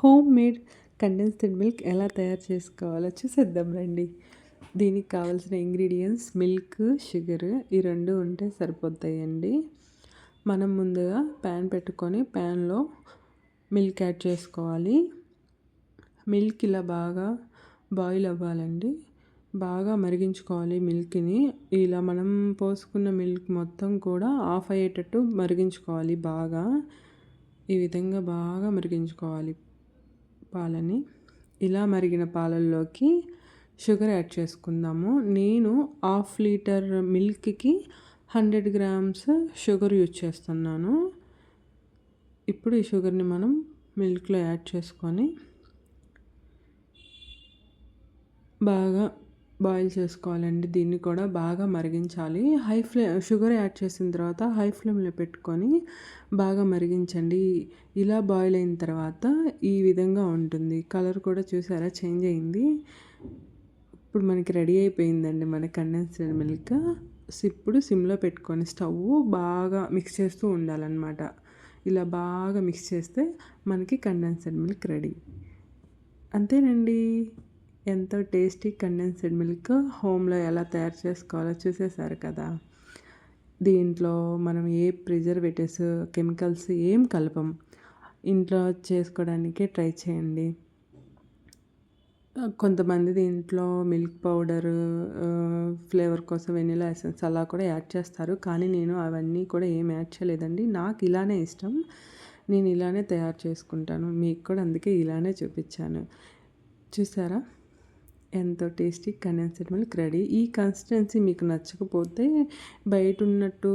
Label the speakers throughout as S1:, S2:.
S1: Home made condensed milk ఎలా తయారు చేసుకోవాలో చూసేద్దాం రండి. దీనికి కావాల్సిన ఇంగ్రీడియంట్స్ మిల్క్, షుగర్ ఈ 2 ఉంటే సరిపోతాయండి. మనం ముందుగా ప్యాన్ పెట్టుకొని ప్యాన్లో మిల్క్ యాడ్ చేసుకోవాలి. మిల్క్ ఇలా బాగా బాయిల్ అవ్వాలండి. బాగా మరిగించుకోవాలి మిల్క్ని. ఇలా మనం పోసుకున్న మిల్క్ మొత్తం కూడా ఆఫ్ అయ్యేటట్టు మరిగించుకోవాలి బాగా. ఈ విధంగా బాగా మరిగించుకోవాలి పాలని. ఇలా మరిగిన పాలల్లోకి షుగర్ యాడ్ చేసుకుందాము. నేను హాఫ్ లీటర్ మిల్క్కి 100 గ్రామ్స్ షుగర్ యూజ్ చేస్తున్నాను. ఇప్పుడు ఈ షుగర్ని మనం మిల్క్లో యాడ్ చేసుకొని బాగా బాయిల్ చేసుకోవాలండి. దీన్ని కూడా బాగా మరిగించాలి. షుగర్ యాడ్ చేసిన తర్వాత హై ఫ్లేమ్లో పెట్టుకొని బాగా మరిగించండి. ఇలా బాయిల్ అయిన తర్వాత ఈ విధంగా ఉంటుంది. కలర్ కూడా చూసారా చేంజ్ అయింది. ఇప్పుడు మనకి రెడీ అయిపోయిందండి మన కండెన్స్డ్ మిల్క్. ఇప్పుడు సిమ్లో పెట్టుకొని స్టవ్ బాగా మిక్స్ చేస్తూ ఉండాలన్నమాట. ఇలా బాగా మిక్స్ చేస్తే మనకి కండెన్స్డ్ మిల్క్ రెడీ. అంతేనండి. ఎంతో టేస్టీ కండెన్స్డ్ మిల్క్ హోమ్లో ఎలా తయారు చేసుకోవాలో చూసేశారు కదా. దీంట్లో మనం ఏ ప్రిజర్వేటివ్స్, కెమికల్స్ ఏం కలపం. ఇంట్లో చేసుకోవడానికే ట్రై చేయండి. కొంతమంది దీంట్లో మిల్క్ పౌడర్, ఫ్లేవర్ కోసం వెనిలా ఎసెన్స్ అలా కూడా యాడ్ చేస్తారు. కానీ నేను అవన్నీ కూడా ఏం యాడ్ చేయలేదండి. నాకు ఇలానే ఇష్టం. నేను ఇలానే తయారు చేసుకుంటాను. మీకు కూడా అందుకే ఇలానే చూపించాను. చూసారా ఎంతో టేస్టీ కండెన్స్డ్ మిల్క్ రెడీ. ఈ కన్సిస్టెన్సీ మీకు నచ్చకపోతే బయట ఉన్నట్టు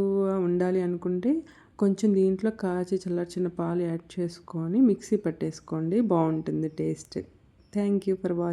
S1: ఉండాలి అనుకుంటే కొంచెం దీంట్లో కాచి చల్లార్చిన పాలు యాడ్ చేసుకొని మిక్సీ పట్టేసుకోండి. బాగుంటుంది taste. Thank you for watching.